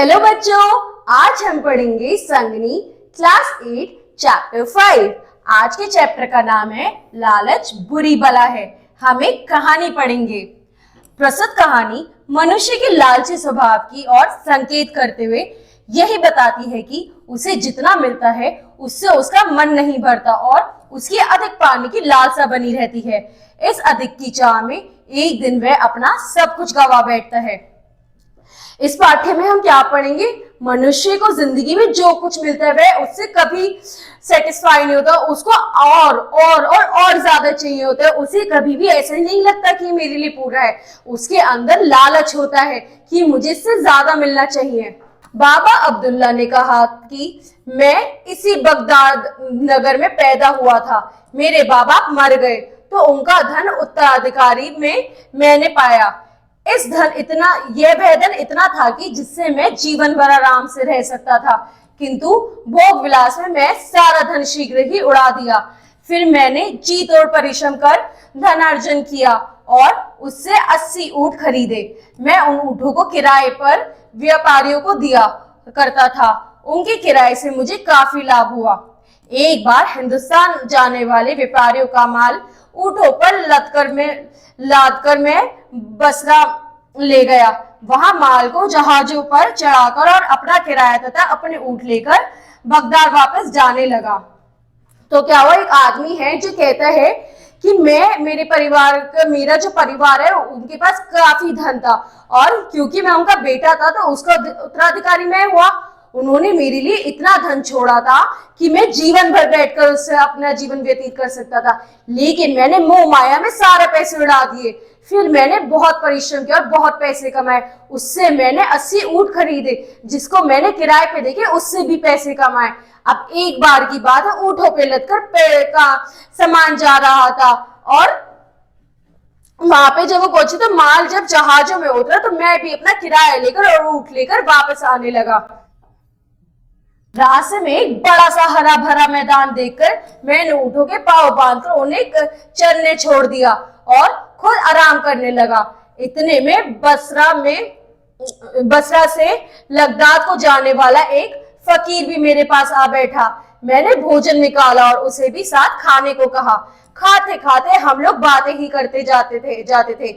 Hello बच्चों, आज हम पढ़ेंगे संगनी क्लास 8 चैप्टर 5। आज के चैप्टर का नाम है लालच बुरी बला है। हम एक कहानी पढ़ेंगे। प्रस्तुत कहानी मनुष्य के लालची स्वभाव की ओर संकेत करते हुए यही बताती है कि उसे जितना मिलता है उससे उसका मन नहीं भरता और उसकी अधिक पाने की लालसा बनी रहती है। इस अधिक की चाह में एक दिन वह अपना सब कुछ गवा बैठता है। इस पाठ्य में हम क्या पढ़ेंगे? मनुष्य को जिंदगी में जो कुछ मिलता है वह उससे कभी सेटिस्फाई नहीं होता, उसको और ज्यादा चाहिए होता है। उसे कभी भी ऐसा नहीं लगता कि मेरे लिए पूरा है। उसके अंदर लालच होता है कि मुझे इससे ज्यादा मिलना चाहिए। बाबा अब्दुल्ला ने कहा कि मैं इसी बगदाद नगर में पैदा हुआ था। मेरे बाबा मर गए तो उनका धन उत्तराधिकारी में मैंने पाया। वह धन इतना था कि जिससे मैं जीवन भर आराम से रह सकता था, किंतु भोग विलास में मैं सारा धन शीघ्र ही उड़ा दिया। फिर मैंने जी तोड़ परिश्रम कर धन अर्जन किया और उससे 80 ऊंट खरीदे। मैं उन ऊंटों को किराए पर व्यापारियों को दिया करता था। उनके किराए से मुझे काफी लाभ हुआ। एक बार हिंदुस्तान जाने वाले व्यापारियों का माल ऊंटों पर लाद कर मैं बसरा ले गया। वहां माल को जहाजों पर चढ़ाकर और अपना किराया तथा अपने ऊंट लेकर बगदाद वापस जाने लगा। तो क्या हुआ, एक आदमी है जो कहता है कि मेरा जो परिवार है उनके पास काफी धन था और क्योंकि मैं उनका बेटा था तो उसका उत्तराधिकारी मैं हुआ। उन्होंने मेरे लिए इतना धन छोड़ा था कि मैं जीवन भर बैठकर उससे अपना जीवन व्यतीत कर सकता था, लेकिन मैंने मोह माया में सारे पैसे उड़ा दिए। फिर मैंने बहुत परिश्रम किया और बहुत पैसे कमाए। उससे मैंने 80 ऊंट खरीदे, जिसको मैंने किराए पे देके उससे भी पैसे कमाए। अब एक बार की बात है, ऊंटों पे लदकर पेड़ का सामान जा रहा था और वहां पे जब वो पहुंचे तो माल जब जहाजों में उतरा तो मैं भी अपना किराया लेकर और ऊंट लेकर वापस आने लगा। रास्ते में एक बड़ा सा हरा भरा मैदान देखकर मैंने ऊंटों के पांव बांधकर उन्हें चरने छोड़ दिया और खुद आराम करने लगा। इतने में बसरा से लगदाद को जाने वाला एक फकीर भी मेरे पास आ बैठा। मैंने भोजन निकाला और उसे भी साथ खाने को कहा। खाते खाते हम लोग बातें ही करते जाते थे।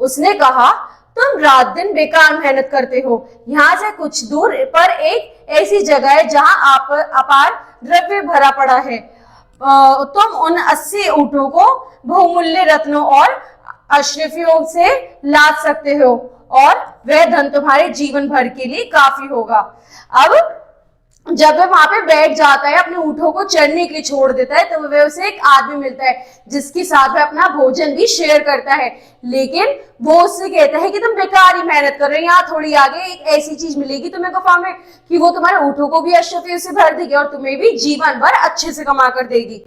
उसने कहा, तुम रात दिन बेकार मेहनत करते हो। यहाँ से कुछ दूर पर एक ऐसी जगह है जहाँ अपार द्रव्य भरा पड़ा है। तुम उन 80 ऊंटों को बहुमूल्य रत्नों और अशरफियों से लाद सकते हो और वह धन तुम्हारे जीवन भर के लिए काफी होगा। अब जब वह वहां पे बैठ जाता है, अपने ऊंटों को चरने के लिए छोड़ देता है, तो वह उसे एक आदमी मिलता है जिसके साथ वह अपना भोजन भी शेयर करता है। लेकिन वो उससे कहता है कि तुम बेकार ही मेहनत कर रहे हो, यहाँ थोड़ी आगे एक ऐसी चीज मिलेगी तुम्हें गुफा में कि वो तुम्हारे ऊंटों को भी अशरफियों से भर देगी और तुम्हें भी जीवन भर अच्छे से कमा कर देगी।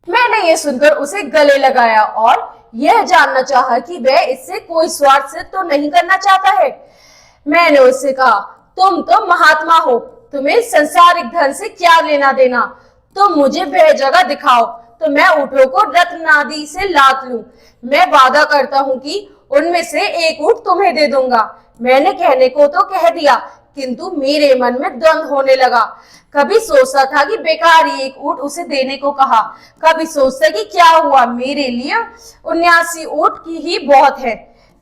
मैंने ये सुनकर उसे गले लगाया और यह जानना चाहा कि वह इससे कोई स्वार्थ सिद्ध तो नहीं करना चाहता है। मैंने उससे कहा, तुम तो महात्मा हो, तुम्हें संसारिक धन से क्या लेना देना। तुम मुझे वह जगह दिखाओ तो मैं ऊंटों को रत्नादि से लाद लूं। मैं वादा करता हूं कि उनमें से एक ऊंट तुम्हें दे दूंगा। मैंने कहने को तो कह दिया, किंतु मेरे मन में द्वंद्व होने लगा। कभी सोचता था कि बेकार ही एक ऊंट उसे देने को कहा, कभी सोचता कि क्या हुआ, मेरे लिए 79 ऊंट की ही बहुत है।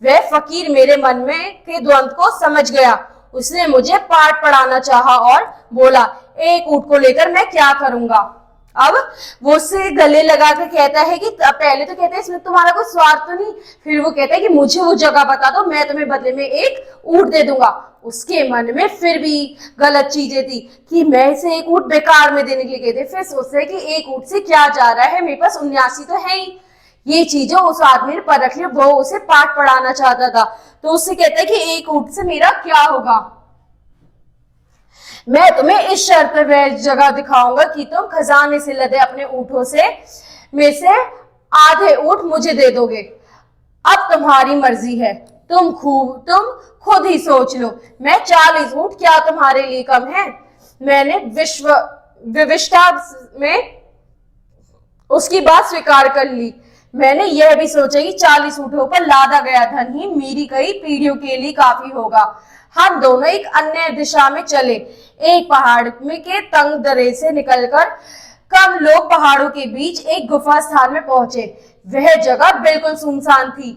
वह फकीर मेरे मन में के द्वंद्व को समझ गया। उसने मुझे पाठ पढ़ाना चाहा और बोला, एक ऊंट को लेकर मैं क्या करूंगा। अब वो उससे गले लगा कर कहता है कि पहले तो कहता है इसमें तुम्हारा कोई स्वार्थ तो नहीं, फिर वो कहता है कि मुझे वो जगह बता दो, मैं तुम्हें बदले में एक ऊंट दे दूंगा। उसके मन में फिर भी गलत चीजें थी कि मैं इसे एक ऊंट बेकार में देने के लिए कहते। फिर सोचते कि एक ऊंट से क्या जा रहा है, मेरे पास 79 तो है ही। ये चीजें उस आदमी ने परख ली, वो उसे पाठ पढ़ाना चाहता था। तो उससे कहता है कि एक ऊंट से मेरा क्या होगा, मैं तुम्हें इस शर्त पर वह जगह दिखाऊंगा कि तुम खजाने से लदे अपने ऊंटों में से आधे ऊंट मुझे दे दोगे। अब तुम्हारी मर्जी है, तुम खुद ही सोच लो। मैं 40 ऊंट क्या तुम्हारे लिए कम है? मैंने विविष्टा में उसकी बात स्वीकार कर ली। मैंने यह भी सोचा कि 40 ऊँटों पर लादा गया धन ही मेरी कई पीढ़ियों के लिए काफी होगा। हम दोनों एक अन्य दिशा में चले। एक पहाड़ में के तंग दर्रे से निकलकर कम लोग पहाड़ों के बीच एक गुफा स्थान में पहुंचे। वह जगह बिल्कुल सुनसान थी।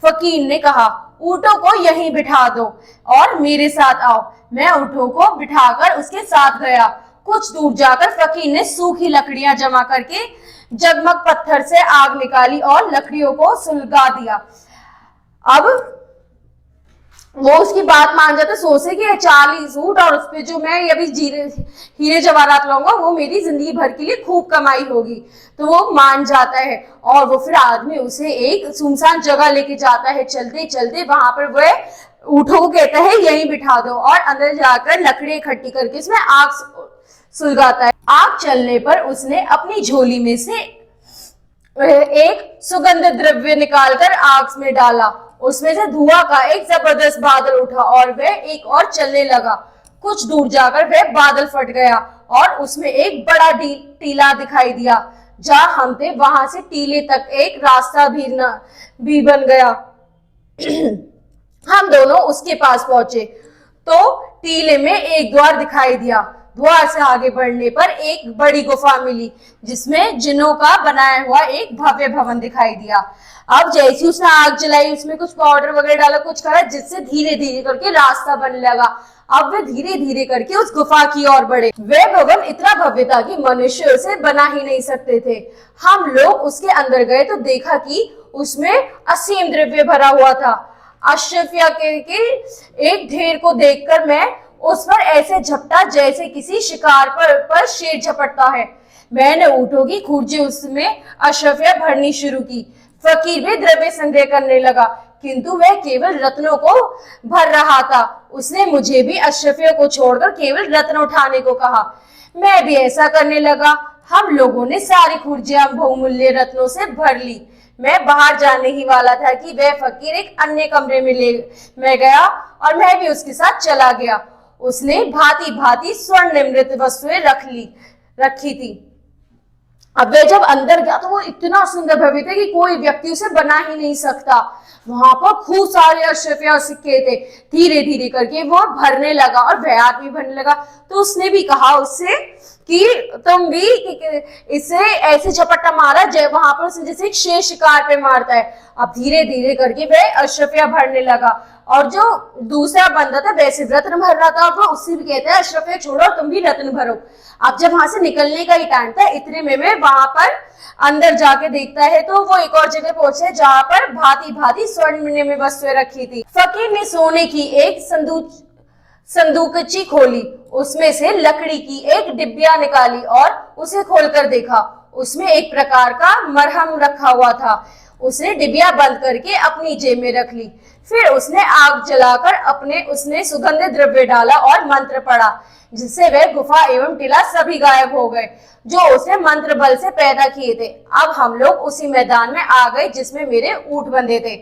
फकीर ने कहा, ऊँटों को यहीं बिठा दो और मेरे साथ आओ। मैं ऊँटों को बिठाकर उसके साथ गया। कुछ दूर जाकर फकीर ने सूखी लकड़ियां जमा करके जगमग पत्थर से आग निकाली और लकड़ियों को सुलगा दिया। अब वो उसकी बात मान जाता, सोचे कि 40 ऊँट और उस पे जो मैं अभी हीरे जवाहरात लाऊंगा वो मेरी जिंदगी भर के लिए खूब कमाई होगी। तो वो मान जाता है और वो फिर आदमी उसे एक सुनसान जगह लेके जाता है। चलते चलते वहां पर वह ऊँटों को कहता है यहीं बिठा दो और अंदर जाकर लकड़ी इकट्ठी करके उसमें आग सुलगाता है। आग चलने पर उसने अपनी झोली में से एक सुगंध द्रव्य निकालकर आग में डाला। उसमें से धुआं का एक जबरदस्त बादल उठा और वह एक और चलने लगा। कुछ दूर जाकर वह बादल फट गया और उसमें एक बड़ा टीला दिखाई दिया। जहां हम थे वहां से टीले तक एक रास्ता भी बन गया। हम दोनों उसके पास पहुंचे तो टीले में एक द्वार दिखाई दिया। द्वार से आगे बढ़ने पर एक बड़ी गुफा मिली जिसमें जिनों का बनाया हुआ एक भव्य भवन दिखाई दिया। अब जैसी उसने आग जलाई, उसमें कुछ पाउडर वगैरह डाला, कुछ करा, जिससे धीरे धीरे करके रास्ता बनने लगा। अब वे धीरे धीरे करके उस गुफा की ओर बढ़े। वह भवन इतना भव्य था कि मनुष्य उसे बना ही नहीं सकते थे। हम लोग उसके अंदर गए तो देखा कि उसमें असीम द्रव्य भरा हुआ था। अशरफिया के एक ढेर को देखकर मैं उस पर ऐसे झपटा जैसे किसी शिकार पर शेर झपटता है। मैंने ऊँटों की खूंटी उसमें अशरफिया भरनी शुरू की। फकीर भी द्रव्य संग्रह करने लगा, किंतु वह केवल रत्नों को भर रहा था। उसने मुझे भी अशरफिया को छोड़कर केवल रत्न उठाने को कहा। मैं भी ऐसा करने लगा। हम लोगों ने सारी खुर्जियां बहुमूल्य रत्नों से भर ली। मैं बाहर जाने ही वाला था कि वह फकीर एक अन्य कमरे में गया और मैं भी उसके साथ चला गया। उसने भांति भांति स्वर्ण निर्मित वस्तुएं रखी थी। अब वह जब अंदर गया तो वो इतना सुंदर भव्य था कि कोई व्यक्ति उसे बना ही नहीं सकता। वहां पर खूब सारे अशरफिया सिक्के थे। धीरे धीरे करके वो भरने लगा और वह आदमी भरने लगा। तो उसने भी कहा उससे कि तुम भी इसे ऐसे झपट्टा मारा वहां पर उसने जैसे एक शेर शिकार पे मारता है। अब धीरे धीरे करके वह अशरफिया भरने लगा और जो दूसरा बंदा था वैसे रत्न भर रहा था और वो उससे भी कहता है अशरफिया छोड़ो तुम भी रत्न भरो। अब जब वहां से निकलने का ही टाइम था, इतने में वहां पर अंदर जाके देखता है तो वो एक और जगह पहुंचे जहां पर भांति भांति स्वर्ण में वस्तुएं रखी थी। फकीर ने सोने की एक संदूकची खोली, उसमें से लकड़ी की एक डिब्बिया निकाली और उसे खोलकर देखा। उसमें एक प्रकार का मरहम रखा हुआ था। उसने डिबिया बंद करके अपनी जेब में रख ली। फिर उसने आग जलाकर उसने सुगंधित द्रव्य डाला और मंत्र पढ़ा, जिससे वह गुफा एवं टीला सभी गायब हो गए जो उसने मंत्र बल से पैदा किए थे। अब हम लोग उसी मैदान में आ गए जिसमें मेरे ऊंट बंधे थे।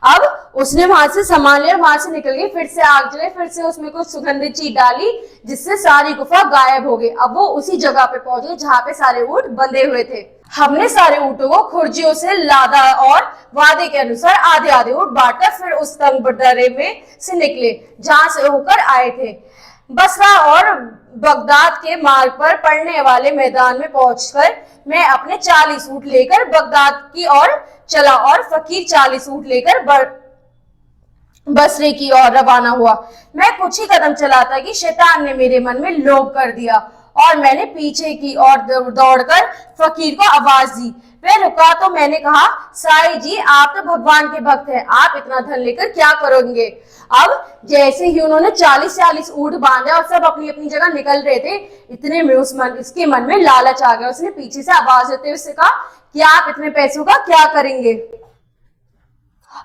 अब उसने वहां से सामान लिया, वहां से निकल गई, फिर से आग जलाई, फिर से उसमें कुछ सुगंधित चीज डाली जिससे सारी गुफा गायब हो गई। अब वो उसी जगह पे पहुंचे जहाँ पे सारे ऊंट बंधे हुए थे। हमने सारे ऊँटों को खुर्जियों से लादा और वादे के अनुसार आधे आधे ऊँट बांटकर फिर उस तंग दर्रे में से निकले जहां से होकर आए थे। बसरा और बगदाद के मार्ग पर पड़ने वाले मैदान में पहुंचकर मैं अपने 40 ऊँट लेकर बगदाद की ओर चला और फकीर 40 ऊँट लेकर बसरे की ओर रवाना हुआ। मैं कुछ ही कदम चला था कि शैतान ने मेरे मन में लोभ कर दिया और मैंने पीछे की ओर दौड़कर फकीर को आवाज दी। वह रुका तो मैंने कहा, साईं जी आप तो भगवान के भक्त हैं, आप इतना धन लेकर क्या करोगे? अब जैसे ही उन्होंने 40-40 ऊँट बांधे और सब अपनी अपनी जगह निकल रहे थे, इतने में उसके मन में लालच आ गया। उसने पीछे से आवाज देते हुए उससे कहा कि आप इतने पैसों का क्या करेंगे?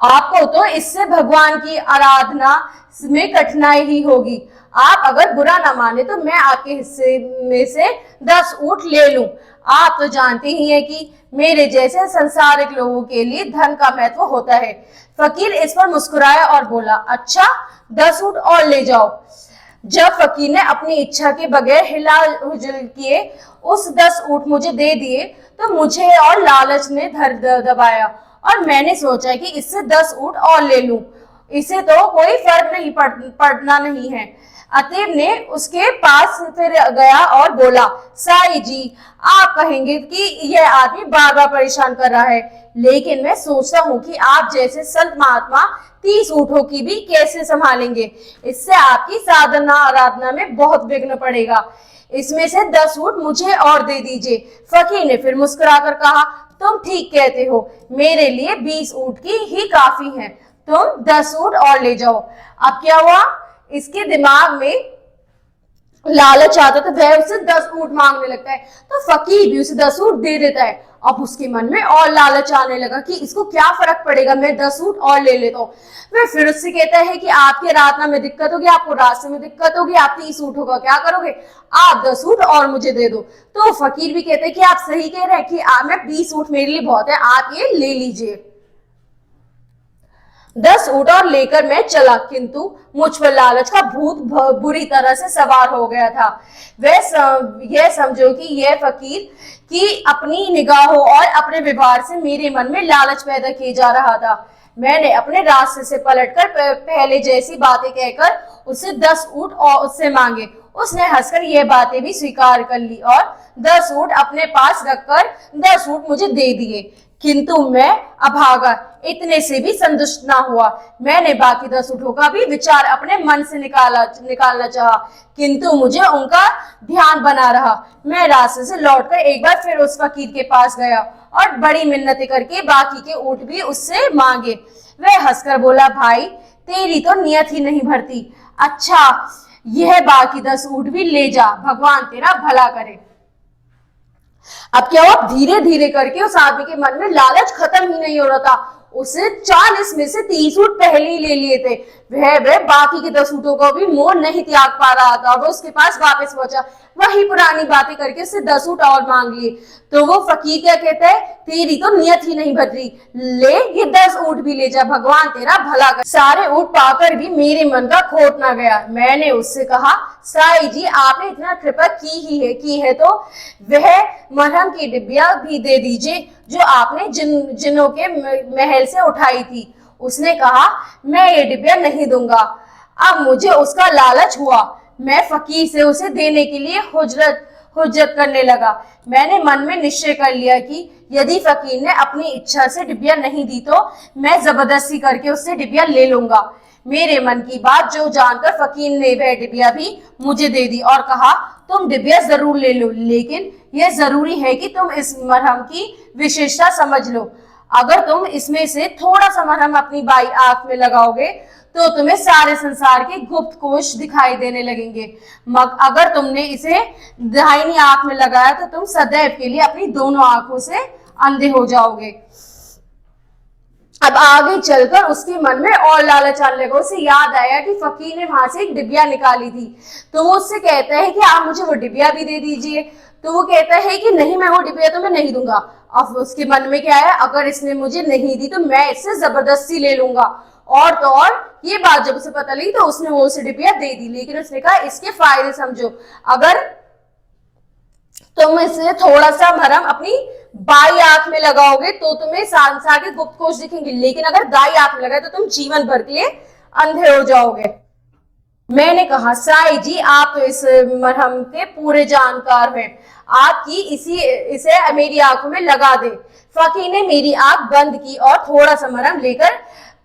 आपको तो इससे भगवान की आराधना में कठिनाई ही होगी। आप अगर बुरा ना माने तो मैं आपके हिस्से में से 10 ऊँट ले लूं। आप तो जानते ही हैं कि मेरे जैसे संसारिक लोगों के लिए धन का महत्व होता है। फकीर इस पर मुस्कुराया और बोला, अच्छा 10 ऊँट और ले जाओ। जब फकीर ने अपनी इच्छा के बगैर हिला हुजुल किए उस 10 ऊँट मुझे दे दिए तो मुझे और लालच ने दबाया और मैंने सोचा कि इससे 10 ऊँट और ले लूं, इसे तो कोई फर्क नहीं पड़ना नहीं है। अतीब ने उसके पास फिर गया और बोला, साईं जी, आप कहेंगे कि यह आदमी बार बार परेशान कर रहा है, लेकिन मैं सोचता हूँ कि आप जैसे संत महात्मा 30 ऊँटों की भी कैसे संभालेंगे। इससे आपकी साधना आराधना में बहुत विघ्न पड़ेगा। इसमें से 10 ऊँट मुझे और दे दीजिए। फकीर ने फिर मुस्कुराकर कहा, तुम ठीक कहते हो, मेरे लिए 20 ऊँट की ही काफी है, तुम 10 ऊँट और ले जाओ। अब क्या हुआ, इसके दिमाग में लालच आता तो वह उसे 10 ऊँट मांगने लगता है, तो फकीर भी उसे 10 ऊँट दे देता है। अब उसके मन में और लालच आने लगा कि इसको क्या फर्क पड़ेगा, मैं 10 ऊँट और ले लेता हूँ। वह फिर उससे कहता है कि आपके रास्ते में दिक्कत होगी, आपको रास्ते में दिक्कत होगी, आप 30 ऊँटों का क्या करोगे, आप 10 ऊँट और मुझे दे दो। तो फकीर भी कहते हैं कि आप सही कह रहे हैं कि मैं 20 ऊँट मेरे लिए बहुत है, आप ये ले लीजिए। 10 ऊँट और लेकर मैं चला, किंतु मुझ पर लालच का भूत बुरी तरह से सवार हो गया था। यह समझो कि यह फकीर की अपनी निगाहों और अपने व्यवहार से मेरे मन में लालच पैदा किया जा रहा था। मैंने अपने रास्ते से पलटकर पहले जैसी बातें कहकर उससे 10 ऊँट और उससे मांगे। उसने हंसकर यह बातें भी स्वीकार कर ली और 10 ऊँट अपने पास रखकर 10 ऊँट मुझे दे दिए, किंतु मैं अभागा इतने से भी संतुष्ट ना हुआ। मैंने बाकी 10 ऊँटों का भी विचार अपने मन से निकालना चाहा, किंतु मुझे उनका ध्यान बना रहा। मैं रास्ते से लौटकर एक बार फिर उस फकीर के पास गया और बड़ी मिन्नतें करके बाकी के ऊँट भी उससे मांगे। वह हंसकर बोला, भाई तेरी तो नियत ही नहीं भरती। अच्छा, यह बाकी 10 ऊँट भी ले जा, भगवान तेरा भला करे। अब क्या हुआ, धीरे धीरे करके उस आदमी के मन में लालच खत्म ही नहीं हो रहा था। उसे 40 में से 30 ऊँट पहले ही ले लिए थे। वह बाकी के 10 ऊँटों को भी मोह नहीं त्याग पा रहा था। वो उसके पास वापस पहुंचा, वही पुरानी बातें करके उससे 10 ऊँट और मांग लिए। तो वो फकीर क्या कहता है, तेरी तो नियत ही नहीं बदली, ले ये 10 ऊँट भी ले जा, भगवान तेरा भला कर। सारे ऊँट पाकर भी मेरे मन का खोट ना गया। मैंने उससे कहा, साईं जी, आपने इतना कृपा की है तो वह मरहम की डिब्बिया भी दे दीजिए जो आपने जिनों के महल से उठाई थी। उसने कहा, मैं ये डिब्बिया नहीं दूंगा। अब मुझे उसका लालच हुआ। मैं फकीर से उसे देने के लिए हुज्जत करने लगा। मैंने मन में निश्चय कर लिया कि यदि फकीर ने अपनी इच्छा से डिब्बिया नहीं दी तो मैं जबरदस्ती करके उससे डिब्बिया ले लूंगा। मेरे मन की बात जो जानकर फकीर ने वह डिब्बिया भी मुझे दे दी और कहा, तुम डिब्बिया जरूर ले लो, लेकिन यह जरूरी है कि तुम इस मरहम की विशेषता समझ लो। अगर तुम इसमें से थोड़ा सा मरहम अपनी बाई आंख में लगाओगे तो तुम्हें सारे संसार के गुप्त कोश दिखाई देने लगेंगे। अगर तुमने इसे दाहिनी आंख में लगाया तो तुम सदैव के लिए अपनी दोनों आंखों से अंधे हो जाओगे। अब आगे चलकर उसके मन में और लालच आने लगा। उसे याद आया कि फकीर ने वहां से एक डिब्बिया निकाली थी, तो वो उससे कहता है कि आप मुझे वो डिब्बिया भी दे दीजिए। तो वो कहता है कि नहीं, मैं वो डिब्बिया तो मैं नहीं दूंगा। अब उसके मन में क्या है, अगर इसने मुझे नहीं दी तो मैं इससे जबरदस्ती ले लूंगा। और तो और ये बात जब उसे पता लगी तो उसने वो उसे डिब्बिया दे दी, लेकिन उसने कहा इसके फायदे समझो। अगर तुम इसे थोड़ा सा मरहम अपनी बाई आंख में लगाओगे तो तुम्हें संसार के गुप्त कोश दिखेंगे, लेकिन अगर दाई आंख में लगाए तो तुम जीवन भर के लिए अंधे हो जाओगे। मैंने कहा, साईं जी, आप तो इस मरहम के पूरे जानकार हैं, आपकी इसे मेरी आंखों में लगा दे। फकीर ने मेरी आंख बंद की और थोड़ा सा मरहम लेकर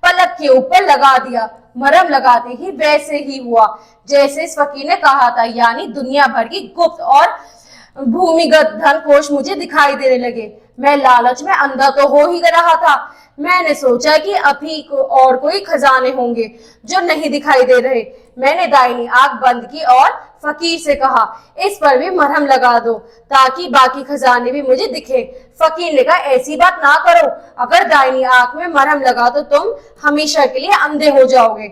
पलक के ऊपर लगा दिया। मरहम लगाते ही वैसे ही हुआ जैसे इस फकीर ने कहा था, यानी दुनिया भर की गुप्त और भूमिगत धन कोश मुझे दिखाई देने लगे। मैं लालच में अंधा तो हो ही रहा था। मैंने सोचा कि अभी और कोई खजाने होंगे जो नहीं दिखाई दे रहे। मैंने दाहिनी आंख बंद की और फकीर से कहा, इस पर भी मरहम लगा दो ताकि बाकी खजाने भी मुझे दिखे। फकीर ने कहा, ऐसी बात ना करो, अगर दाहिनी आंख में मरहम लगा तो तुम हमेशा के लिए अंधे हो जाओगे।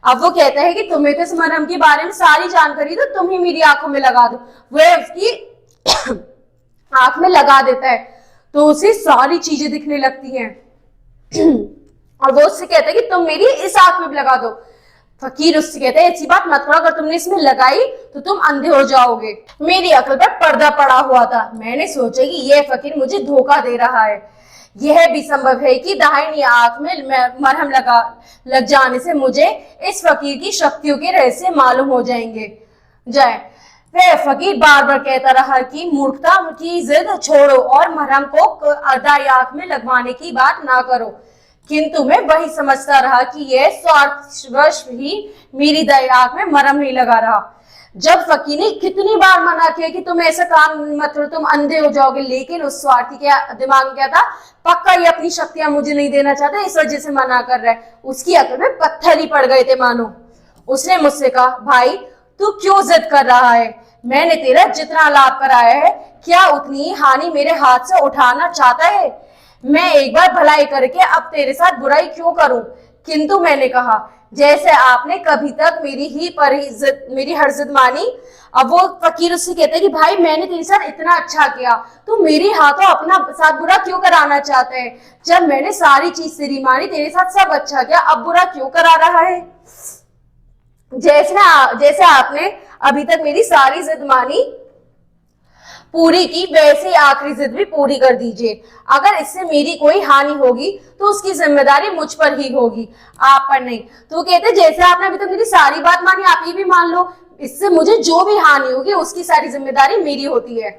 अब वो कहता है कि तुम्हें तो इस मरहम के बारे में सारी जानकारी, तो तुम ही मेरी आंखों में लगा दो। वह उसकी आंख में लगा देता है तो उसे सारी चीजें दिखने लगती हैं। और वो उससे कहता है कि तुम मेरी इस आंख में भी लगा दो। फकीर उससे कहते हैं ऐसी बात मत करो, अगर तुमने इसमें लगाई तो तुम अंधे हो जाओगे। मेरी अक्ल पर पर्दा पड़ा हुआ था। मैंने सोचा कि यह फकीर मुझे धोखा दे रहा है। यह भी संभव है कि दाहिनी आंख में मरहम लग जाने से मुझे इस फकीर की शक्तियों के रहस्य मालूम हो जाए। वह फकीर बार बार कहता रहा कि मूर्खता की जिद छोड़ो और मरहम को दाई आंख में लगवाने की बात ना करो, किंतु मैं वही समझता रहा कि यह स्वार्थवश ही मेरी दाई आंख में मरहम नहीं लगा रहा। जब फकीर ने कितनी बार मना किया कि तुम ऐसा काम मत करो, तुम अंधे हो जाओगे, लेकिन उस स्वार्थी के दिमाग में क्या था, पक्का ये अपनी शक्तियां मुझे नहीं देना चाहता, इस वजह से मना कर रहा है। उसकी अकल में पत्थर ही पड़ गए थे मानो। उसने मुझसे कहा, भाई तू क्यों जिद कर रहा है? मैंने तेरा जितना लाभ कराया है, क्या उतनी ही हानि मेरे हाथ से उठाना चाहता है? मैं एक बार भलाई करके अब तेरे साथ बुराई क्यों करूं? किंतु मैंने कहा, जैसे आपने कभी तक मेरी हर जिद मानी। अब वो फकीर उससे कहते हैं कि भाई मैंने तेरे साथ इतना अच्छा किया, तू मेरे हाथों अपना साथ बुरा क्यों कराना चाहता है? जब मैंने सारी चीज तेरी मानी, तेरे साथ सब अच्छा किया, अब बुरा क्यों करा रहा है? जैसे आपने अभी तक मेरी सारी जिद मानी पूरी की, वैसे आखिरी जिद भी पूरी कर दीजिए। अगर इससे मेरी कोई हानि होगी तो उसकी जिम्मेदारी मुझ पर ही होगी, आप पर नहीं। तो कहते जैसे आपने अभी तक मेरी सारी बात मानी, आप ये भी मान लो, इससे मुझे जो भी हानि होगी उसकी सारी जिम्मेदारी मेरी होती है।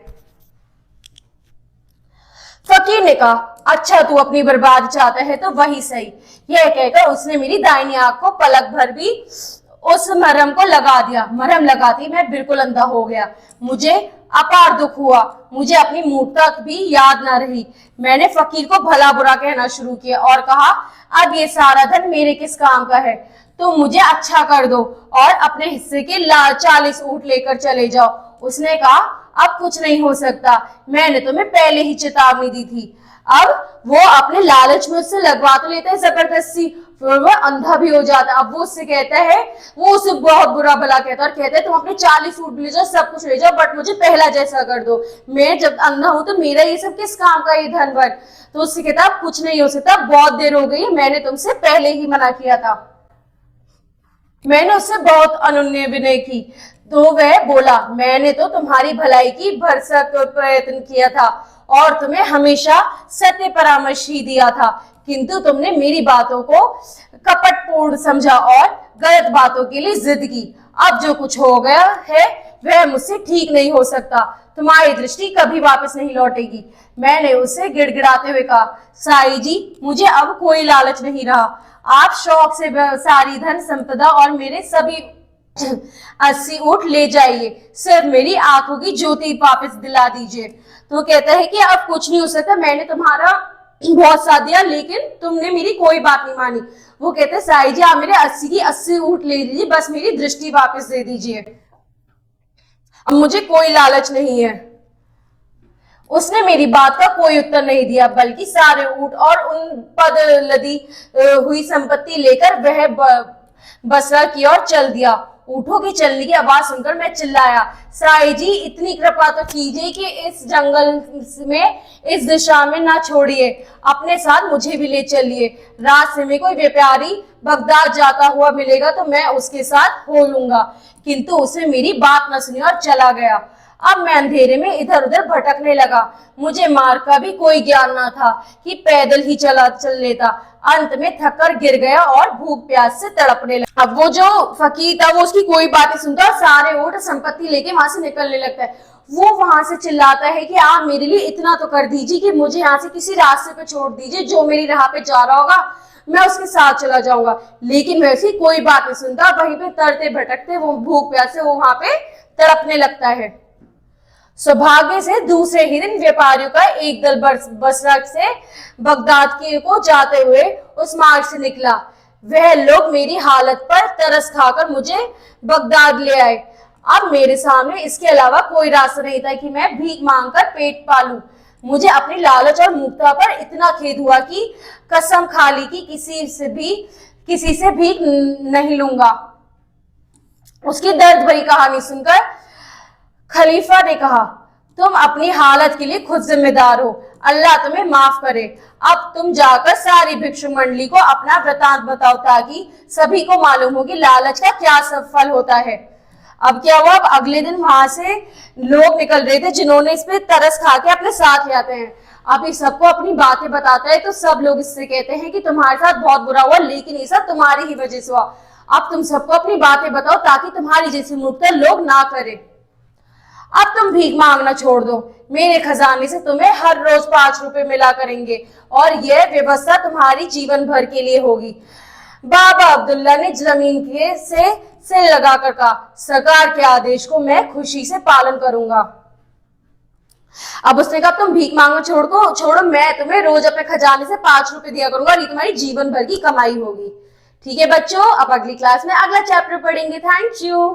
फकीर ने कहा, अच्छा तू अपनी बर्बादी चाहता है तो वही सही। यह कहकर उसने मेरी दाहिनी आंख को पलक भर भी उस मरहम को लगा दिया। मरहम लगाती मैं बिल्कुल अंधा हो गया। मुझे अपार दुख हुआ, मुझे अपनी मूर्खता भी याद ना रही। मैंने फकीर को भला बुरा कहना शुरू किया और कहा, अब ये सारा धन मेरे किस काम का है? तो मुझे अच्छा कर दो और अपने हिस्से के 40 ऊंट लेकर चले जाओ। उसने कहा, अब कुछ नहीं हो सकता, मैंने तुम्हें पहले ही चेतावनी दी थी। अब वो अपने लालच में उससे लगवा तो लेता है जबरदस्ती, फिर वो अंधा भी हो जाता। अब वो उससे कहता है, वो उसे बहुत बुरा भला कहता है और कहता है तुम अपने 40 ऊंट ले जाओ, सब कुछ ले जाओ, बट मुझे पहला जैसा कर दो। मैं जब अंधा हूं तो मेरा ये सब किस काम का, ये धन वर? तो उससे कहता है कुछ नहीं हो सकता, बहुत देर हो गई, मैंने तुमसे पहले ही मना किया था। मैंने उससे बहुत अनुनय विनय की तो वह बोला, मैंने तो तुम्हारी भलाई की भरसक प्रयत्न किया था और तुम्हें हमेशा सत्य परामर्श ही दिया था, किंतु तुमने मेरी बातों को कपटपूर्ण समझा और गलत बातों के लिए जिद की। अब जो कुछ हो गया है वह मुझसे ठीक नहीं हो सकता, तुम्हारी दृष्टि कभी वापस नहीं लौटेगी। मैंने उसे गिड़गिड़ाते हुए कहा, साई जी मुझे अब कोई लालच नहीं रहा, आप शौक से सारी धन संपदा और मेरे सभी 80 ऊंट ले जाइए, सिर्फ मेरी आंखों की ज्योति वापस दिला दीजिए। तो कहता है कि अब कुछ नहीं हो सकता, मैंने तुम्हारा बहुत साथ दिया लेकिन तुमने मेरी कोई बात नहीं मानी। वो कहते हैं साई जी आप मेरे 80 की 80 ऊंट ले लीजिए, बस मेरी दृष्टि वापस दे दीजिए, अब मुझे कोई लालच नहीं है। उसने मेरी बात का कोई उत्तर नहीं दिया, बल्कि सारे ऊंट और उन पद लदी हुई संपत्ति लेकर वह बसरा की ओर चल दिया। ऊँटों की चलने की आवाज सुनकर मैं चिल्लाया, साई जी इतनी कृपा तो कीजिए कि इस जंगल में इस दिशा में ना छोड़िए, अपने साथ मुझे भी ले चलिए। रास्ते में कोई व्यापारी बगदाद जाता हुआ मिलेगा तो मैं उसके साथ हो लूंगा। किंतु उसने मेरी बात न सुनी और चला गया। अब मैं अंधेरे में इधर उधर भटकने लगा। मुझे मार्ग का भी कोई ज्ञान ना था कि पैदल ही चल लेता। अंत में थककर गिर गया और भूख प्यास से तड़पने लगा। अब वो जो फकीर था वो उसकी कोई बात नहीं सुनता और सारे ऊंट संपत्ति लेके वहां से निकलने लगता है। वो वहां से चिल्लाता है कि आप मेरे लिए इतना तो कर दीजिए कि मुझे यहाँ से किसी रास्ते पे छोड़ दीजिए, जो मेरी राह पे जा रहा होगा मैं उसके साथ चला जाऊंगा। लेकिन वैसी कोई बात नहीं सुनता, वहीं पे तरते भटकते वो भूख प्यास से वो वहां पे तड़पने लगता है। सौभाग्य से दूसरे ही दिन व्यापारियों का एक दल बसरा से बगदाद को जाते हुए उस मार्ग से निकला। वह लोग मेरी हालत पर तरस खाकर मुझे बगदाद ले आए। अब मेरे सामने इसके अलावा कोई रास्ता नहीं था कि मैं भीख मांगकर पेट पालूं। मुझे अपनी लालच और मूर्खता पर इतना खेद हुआ कि कसम खा ली कि किसी से भीख नहीं लूंगा। उसकी दर्द भरी कहानी सुनकर खलीफा ने कहा, तुम अपनी हालत के लिए खुद जिम्मेदार हो। अल्लाह तुम्हें माफ करे। अब तुम जाकर सारी भिक्षु मंडली को अपना वृतांत बताओ ताकि सभी को मालूम हो कि लालच का क्या सब फल होता है। अब क्या हुआ, अब अगले दिन वहां से लोग निकल रहे थे जिन्होंने इस पे तरस खा के अपने साथ ले आते हैं। अब इस सबको अपनी बातें बताता है तो सब लोग इससे कहते हैं कि तुम्हारे साथ बहुत बुरा हुआ, लेकिन ये सब तुम्हारी ही वजह से हुआ। अब तुम सबको अपनी बातें बताओ ताकि तुम्हारी जैसी मूर्खता लोग ना करें। अब तुम भीख मांगना छोड़ दो, मेरे खजाने से तुम्हें हर रोज 5 रुपए मिला करेंगे और यह व्यवस्था तुम्हारी जीवन भर के लिए होगी। बाबा अब्दुल्ला ने जमीन के से सिर लगाकर कहा, सरकार के आदेश को मैं खुशी से पालन करूंगा। अब उसने कहा, तुम भीख मांगना छोड़ो, मैं तुम्हें रोज अपने खजाने से 5 रुपए दिया करूंगा और ये तुम्हारी जीवन भर की कमाई होगी। ठीक है बच्चों, अब अगली क्लास में अगला चैप्टर पढ़ेंगे। Thank you.